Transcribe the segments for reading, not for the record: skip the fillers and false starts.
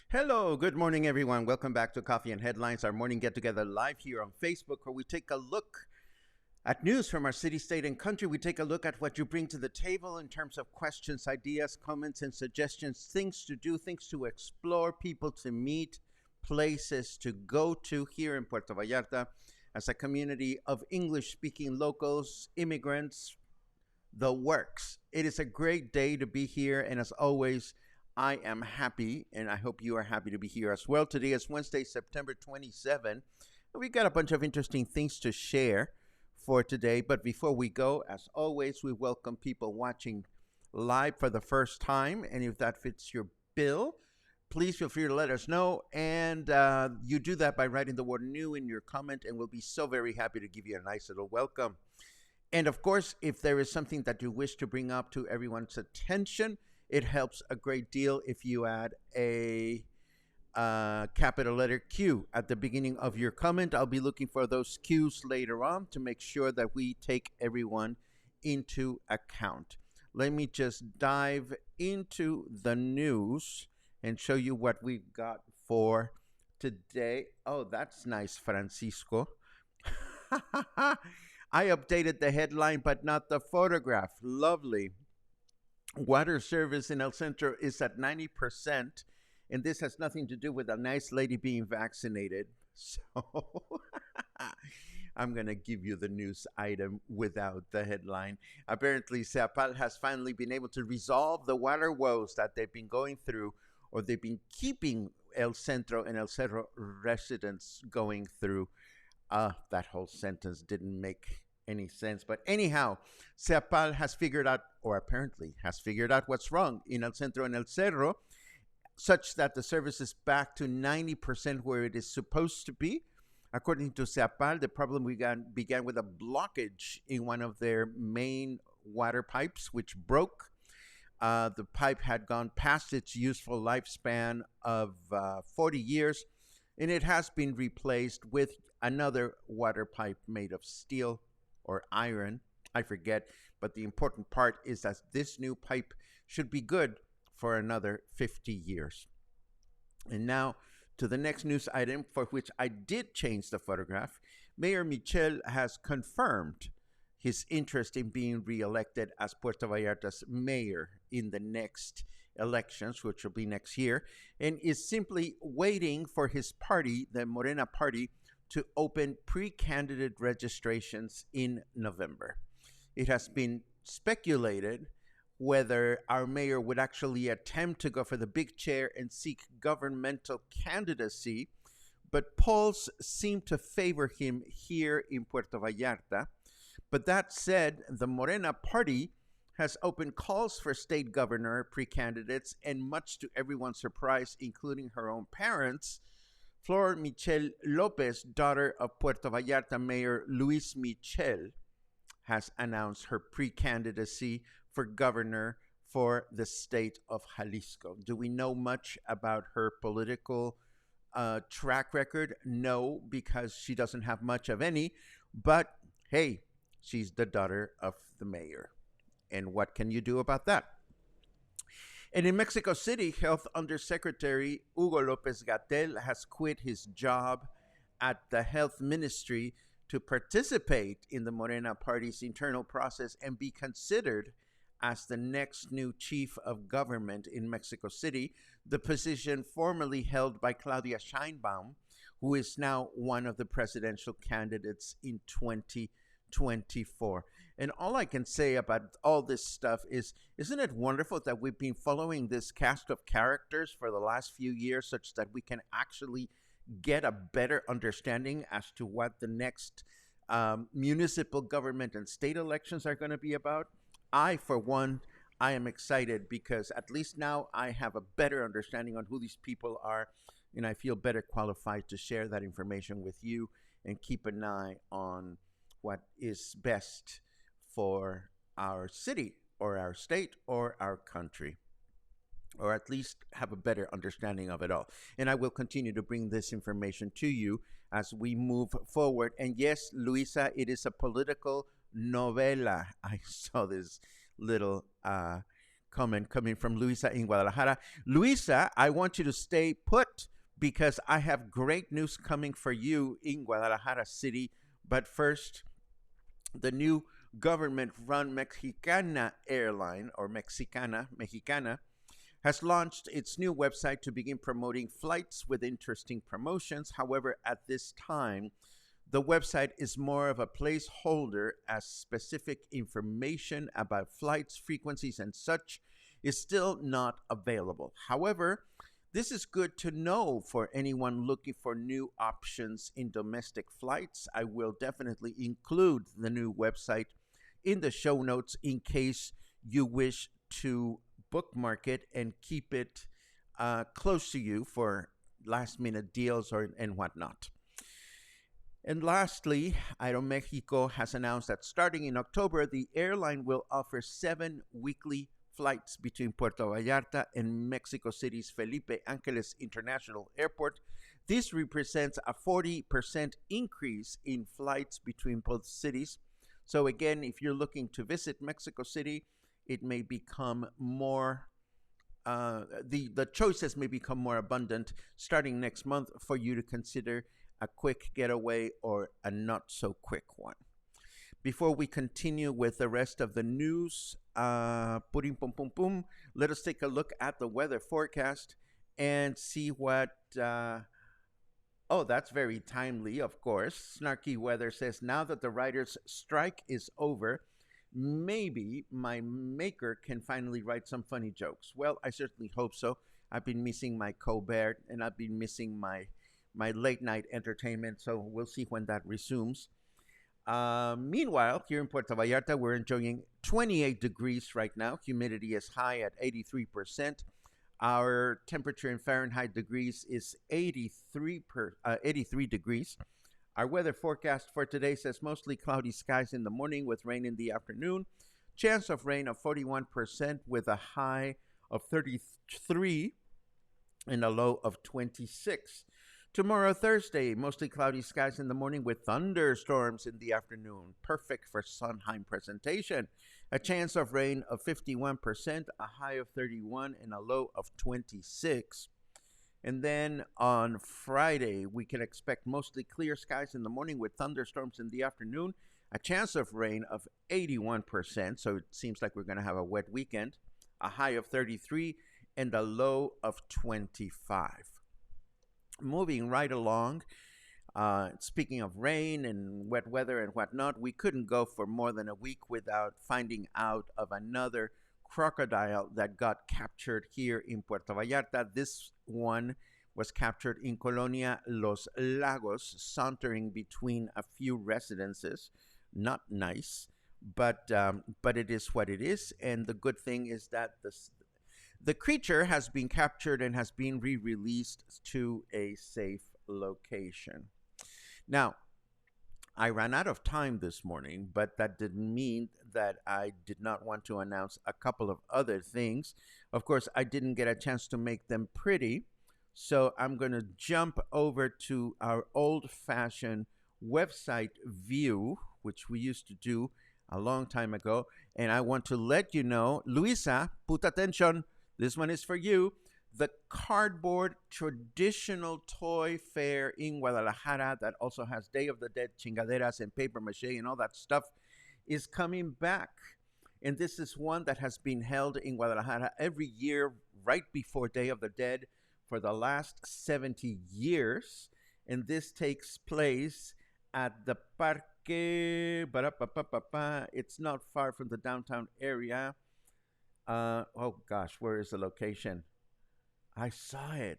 Hello, good morning, everyone. Welcome back to Coffee and Headlines, our morning get-together live here on Facebook, where we take a look at news from our city, state, and country. We take a look at what you bring to the table in terms of questions, ideas, comments, and suggestions, things to do, things to explore, people to meet, places to go to here in Puerto Vallarta as a community of English-speaking locals, immigrants, the works. It is a great day to be here, and as always, I am happy, and I hope you are happy to be here as well. Today is Wednesday, September 27. We've got a bunch of interesting things to share for today. But before we go, as always, we welcome people watching live for the first time. And if that fits your bill, please feel free to let us know. And you do that by writing the word new in your comment, and we'll be so very happy to give you a nice little welcome. And of course, if there is something that you wish to bring up to everyone's attention, it helps a great deal if you add a capital letter Q at the beginning of your comment. I'll be looking for those Qs later on to make sure that we take everyone into account. Let me just dive into the news and show you what we've got for today. Oh, that's nice, Francisco. I updated the headline, but not the photograph. Lovely. Water service in El Centro is at 90%, and this has nothing to do with a nice lady being vaccinated. So I'm going to give you the news item without the headline. Apparently, Seapal has finally been able to resolve the water woes that they've been going through, or they've been keeping El Centro and El Cerro residents going through. That whole sentence didn't make any sense. But anyhow, Seapal has figured out, or apparently has figured out, what's wrong in El Centro and El Cerro, such that the service is back to 90% where it is supposed to be. According to Seapal, the problem began with a blockage in one of their main water pipes, which broke. The pipe had gone past its useful lifespan of 40 years, and it has been replaced with another water pipe made of steel or iron, I forget, but the important part is that this new pipe should be good for another 50 years. And now to the next news item, for which I did change the photograph. Mayor Michel has confirmed his interest in being reelected as Puerto Vallarta's mayor in the next elections, which will be next year, and is simply waiting for his party, the Morena party, to open pre-candidate registrations in November. It has been speculated whether our mayor would actually attempt to go for the big chair and seek governmental candidacy, but polls seem to favor him here in Puerto Vallarta. But that said, the Morena party has opened calls for state governor pre-candidates, and much to everyone's surprise, including her own parents, Flor Michel Lopez, daughter of Puerto Vallarta Mayor Luis Michel, has announced her pre-candidacy for governor for the state of Jalisco. Do we know much about her political track record? No, because she doesn't have much of any. But hey, she's the daughter of the mayor. And what can you do about that? And in Mexico City, Health Undersecretary Hugo Lopez Gatel has quit his job at the Health Ministry to participate in the Morena Party's internal process and be considered as the next new chief of government in Mexico City, the position formerly held by Claudia Sheinbaum, who is now one of the presidential candidates in 2024. And all I can say about all this stuff is, isn't it wonderful that we've been following this cast of characters for the last few years such that we can actually get a better understanding as to what the next municipal government and state elections are going to be about? I, for one, I am excited because at least now I have a better understanding on who these people are, and I feel better qualified to share that information with you and keep an eye on what is best for our city or our state or our country, or at least have a better understanding of it all. And I will continue to bring this information to you as we move forward. And yes, Luisa, it is a political novela. I saw this little comment coming from Luisa in Guadalajara. Luisa, I want you to stay put because I have great news coming for you in Guadalajara City. But first, the new government-run Mexicana airline, or Mexicana, has launched its new website to begin promoting flights with interesting promotions. However, at this time, the website is more of a placeholder as specific information about flights, frequencies, and such is still not available. However, this is good to know for anyone looking for new options in domestic flights. I will definitely include the new website in the show notes in case you wish to bookmark it and keep it close to you for last minute deals and whatnot. And lastly, Aeromexico has announced that starting in October, the airline will offer 7 weekly flights between Puerto Vallarta and Mexico City's Felipe Ángeles International Airport. This represents a 40% increase in flights between both cities. So again, if you're looking to visit Mexico City, it may become more, the choices may become more abundant starting next month for you to consider a quick getaway or a not so quick one. Before we continue with the rest of the news, let us take a look at the weather forecast and see what, oh, that's very timely, of course. Snarky Weather says, now that the writer's strike is over, maybe my maker can finally write some funny jokes. Well, I certainly hope so. I've been missing my Colbert and I've been missing my late night entertainment, so we'll see when that resumes. Meanwhile, here in Puerto Vallarta, we're enjoying 28 degrees right now. Humidity is high at 83%. Our temperature in Fahrenheit degrees is 83 degrees. Our weather forecast for today says mostly cloudy skies in the morning with rain in the afternoon. Chance of rain of 41% with a high of 33 and a low of 26. Tomorrow, Thursday, mostly cloudy skies in the morning with thunderstorms in the afternoon. Perfect for Sondheim presentation. A chance of rain of 51%, a high of 31, and a low of 26. And then on Friday, we can expect mostly clear skies in the morning with thunderstorms in the afternoon. A chance of rain of 81%, so it seems like we're going to have a wet weekend. A high of 33 and a low of 25. Moving right along, speaking of rain and wet weather and whatnot, we couldn't go for more than a week without finding out of another crocodile that got captured here in Puerto Vallarta. This one was captured in Colonia Los Lagos, sauntering between a few residences. Not nice, but it is what it is. And the good thing is that the creature has been captured and has been re-released to a safe location. Now, I ran out of time this morning, but that didn't mean that I did not want to announce a couple of other things. Of course, I didn't get a chance to make them pretty, so I'm going to jump over to our old fashioned website view, which we used to do a long time ago. And I want to let you know, Luisa, put attention, this one is for you. The cardboard traditional toy fair in Guadalajara that also has Day of the Dead chingaderas and paper mache and all that stuff is coming back. And this is one that has been held in Guadalajara every year right before Day of the Dead for the last 70 years. And this takes place at the Parque. It's not far from the downtown area. Oh gosh, where is the location? I saw it.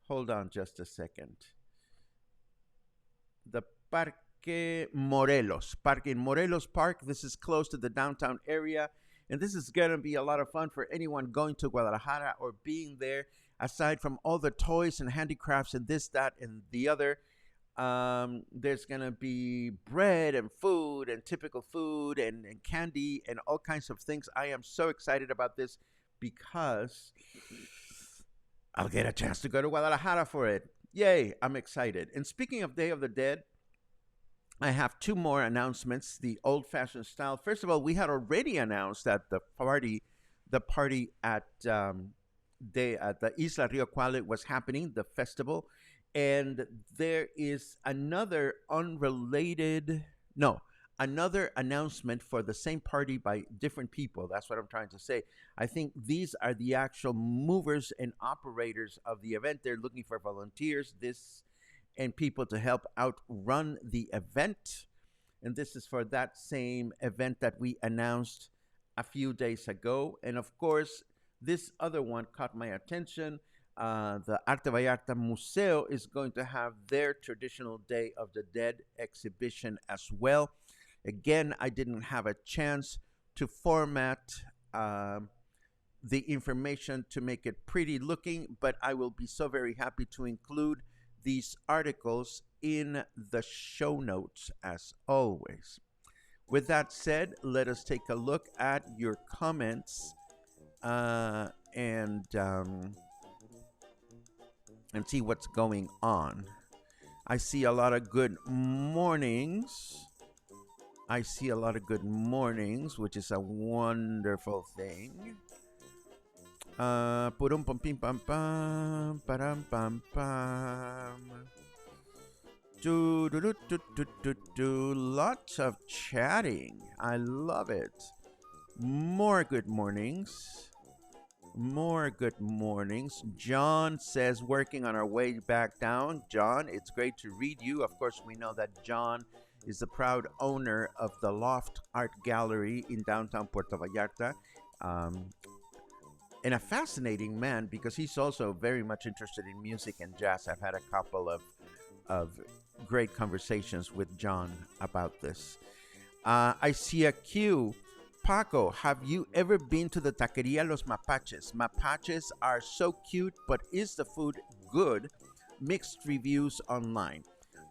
Hold on just a second. The Parque Morelos. In Morelos Park. This is close to the downtown area. And this is going to be a lot of fun for anyone going to Guadalajara or being there. Aside from all the toys and handicrafts and this, that, and the other, there's going to be bread and food and typical food and candy and all kinds of things. I am so excited about this because I'll get a chance to go to Guadalajara for it. Yay, I'm excited. And speaking of Day of the Dead, I have two more announcements, the old-fashioned style. First of all, we had already announced that the party at the Isla Rio Cuale was happening, the festival. And there is another announcement for the same party by different people. That's what I'm trying to say. I think these are the actual movers and operators of the event. They're looking for volunteers and people to help out run the event. And this is for that same event that we announced a few days ago. And of course, this other one caught my attention. The Arte Vallarta Museo is going to have their traditional Day of the Dead exhibition as well. Again, I didn't have a chance to format the information to make it pretty looking, but I will be so very happy to include these articles in the show notes as always. With that said, let us take a look at your comments and see what's going on. I see a lot of good mornings. Which is a wonderful thing. Purum pum pim pam pam param pam pam. Lots of chatting. I love it. More good mornings. John says, working on our way back down. John, it's great to read you. Of course, we know that John is the proud owner of the Loft Art Gallery in downtown Puerto Vallarta. And a fascinating man because he's also very much interested in music and jazz. I've had a couple of great conversations with John about this. I see a cue. Paco, have you ever been to the Taqueria Los Mapaches? Mapaches are so cute, but is the food good? Mixed reviews online.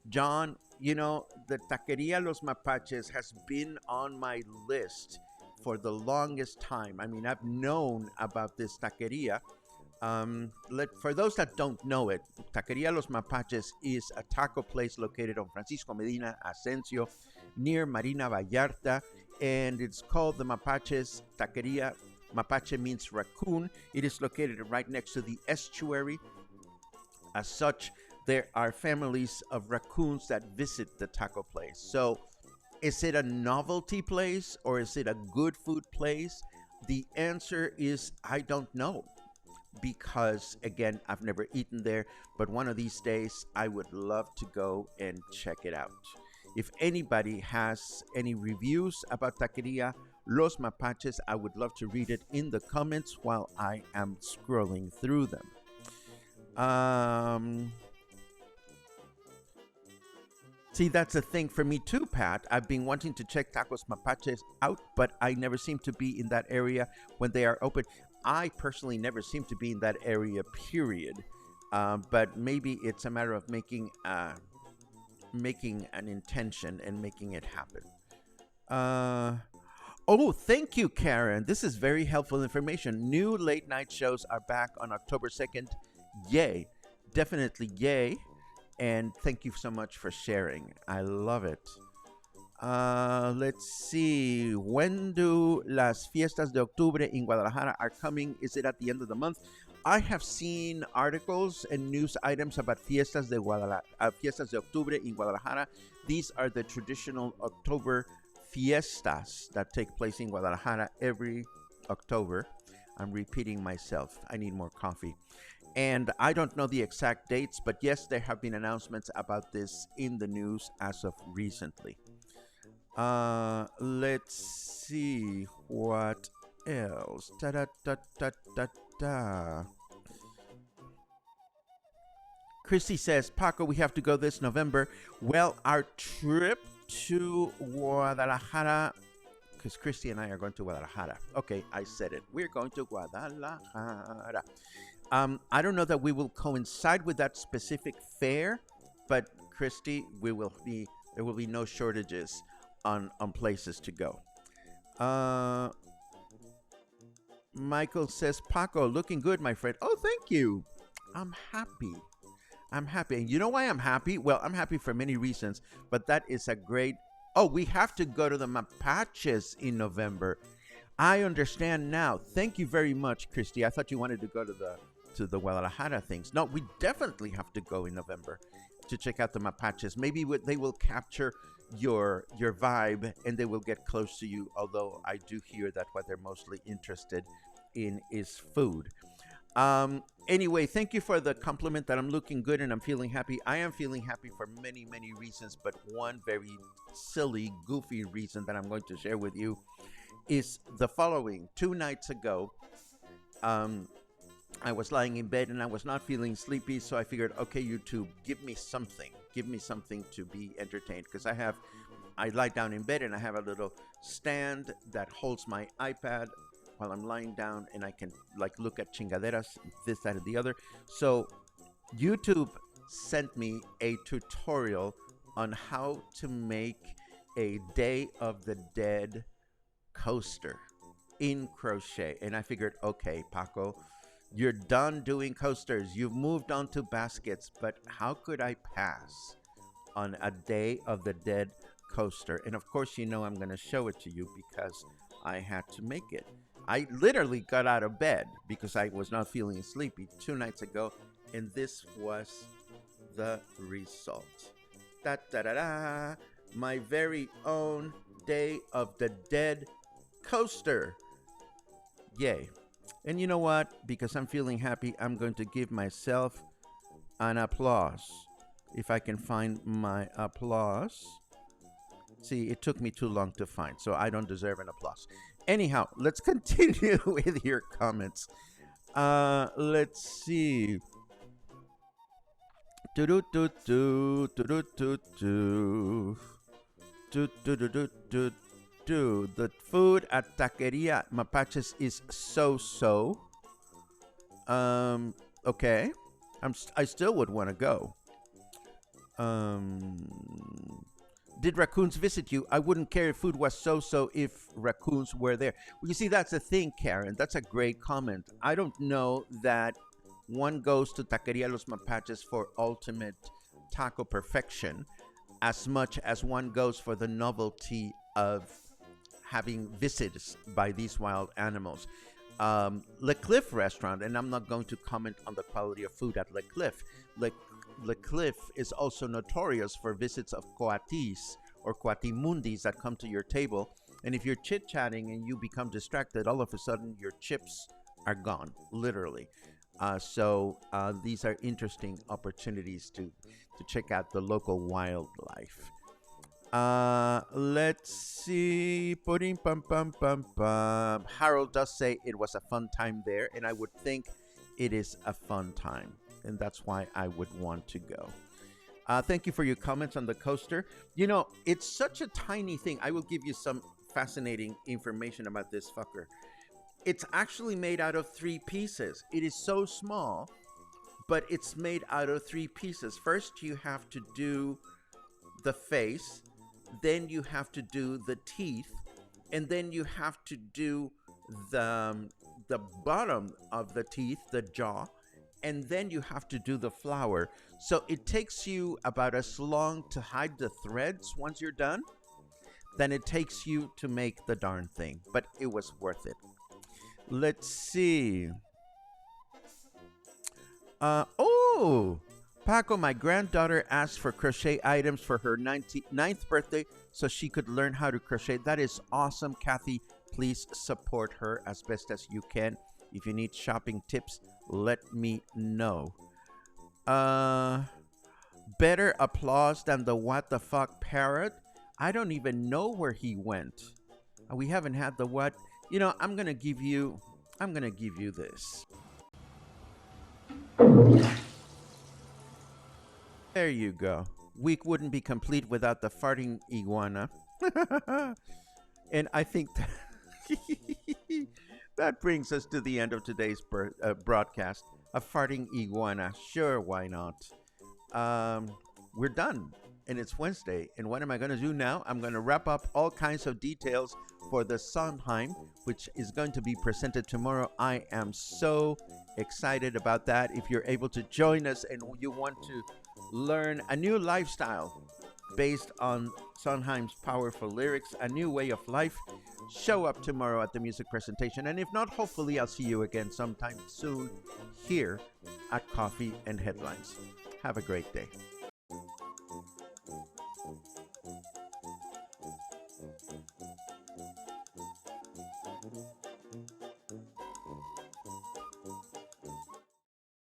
John, you know, the Taqueria Los Mapaches has been on my list for the longest time. I mean, I've known about this taqueria. For those that don't know it, Taqueria Los Mapaches is a taco place located on Francisco Medina Asensio near Marina Vallarta, and it's called the Mapaches Taqueria. Mapache means raccoon. It is located right next to the estuary. As such, there are families of raccoons that visit the taco place. So, is it a novelty place or is it a good food place? The answer is I don't know. Because, again, I've never eaten there, but one of these days I would love to go and check it out. If anybody has any reviews about Taqueria Los Mapaches, I would love to read it in the comments while I am scrolling through them. See, that's a thing for me too, Pat. I've been wanting to check Tacos Mapaches out, but I never seem to be in that area when they are open. I personally never seem to be in that area, period. But maybe it's a matter of making making an intention and making it happen. Oh, thank you, Karen. This is very helpful information. New late night shows are back on October 2nd. Yay. Definitely yay. And thank you so much for sharing. I love it. Let's see. When do las fiestas de octubre in Guadalajara are coming? Is it at the end of the month? I have seen articles and news items about fiestas de octubre in Guadalajara. These are the traditional October fiestas that take place in Guadalajara every October. I'm repeating myself. I need more coffee. And I don't know the exact dates, but yes, there have been announcements about this in the news as of recently. Let's see what else. Christy says, Paco, we have to go this November. Well, our trip to Guadalajara, because Christy and I are going to Guadalajara. Okay, I said it. We're going to Guadalajara. I don't know that we will coincide with that specific fair, but Christy, there will be no shortages on places to go. Michael says, Paco, looking good, my friend. Oh, thank you. I'm happy. And you know why I'm happy? Well, I'm happy for many reasons, but that is a great... Oh, we have to go to the Mapaches in November. I understand now. Thank you very much, Christy. I thought you wanted to go to the Guadalajara things. No, we definitely have to go in November to check out the Mapaches. Maybe they will capture your vibe and they will get close to you, although I do hear that what they're mostly interested in is food. Anyway, thank you for the compliment that I'm looking good and I'm feeling happy. I am feeling happy for many, many reasons, but one very silly, goofy reason that I'm going to share with you is the following. 2 nights ago, I was lying in bed and I was not feeling sleepy, so I figured, okay, YouTube, give me something to be entertained, because I lie down in bed and I have a little stand that holds my iPad while I'm lying down, and I can look at chingaderas, this, that, and the other. So YouTube sent me a tutorial on how to make a Day of the Dead coaster in crochet. And I figured, okay, Paco, you're done doing coasters. You've moved on to baskets, but how could I pass on a Day of the Dead coaster? And of course, I'm going to show it to you because I had to make it. I literally got out of bed because I was not feeling sleepy 2 nights ago, and this was the result. Da-da-da-da! My very own Day of the Dead coaster. Yay. And you know what? Because I'm feeling happy, I'm going to give myself an applause. If I can find my applause. See, it took me too long to find, so I don't deserve an applause. Anyhow, let's continue with your comments. Let's see. The food at Taqueria Mapaches is so. Okay. I still would want to go. Did raccoons visit you? I wouldn't care if food was so if raccoons were there. Well, you see, that's the thing, Karen. That's a great comment. I don't know that one goes to Taqueria Los Mapaches for ultimate taco perfection as much as one goes for the novelty of having visits by these wild animals. Le Cliff restaurant, and I'm not going to comment on the quality of food at Le Cliff. Le Cliff is also notorious for visits of coatis or coatimundis that come to your table. And if you're chit-chatting and you become distracted, all of a sudden your chips are gone, literally. So these are interesting opportunities to check out the local wildlife. Let's see. Harold does say it was a fun time there, and I would think it is a fun time. And that's why I would want to go. Thank you for your comments on the coaster. It's such a tiny thing. I will give you some fascinating information about this fucker. It's actually made out of 3 pieces. It is so small, but it's made out of 3 pieces. First, you have to do the face, then you have to do the teeth, and then you have to do the bottom of the teeth, the jaw, and then you have to do the flower. So it takes you about as long to hide the threads once you're done than it takes you to make the darn thing. But it was worth it. Let's see. Oh, Paco, my granddaughter asked for crochet items for her 9th birthday so she could learn how to crochet. That is awesome, Kathy. Please support her as best as you can. If you need shopping tips, let me know. Better applause than the what the fuck parrot. I don't even know where he went. We haven't had the what. You know, I'm gonna give you this. There you go. Week wouldn't be complete without the farting iguana. And I think that brings us to the end of today's broadcast. A farting iguana. Sure, why not? We're done. And it's Wednesday. And what am I going to do now? I'm going to wrap up all kinds of details for the Sondheim, which is going to be presented tomorrow. I am so excited about that. If you're able to join us and you want to learn a new lifestyle based on Sondheim's powerful lyrics, a new way of life, show up tomorrow at the music presentation. And if not, hopefully I'll see you again sometime soon here at Coffee and Headlines. Have a great day.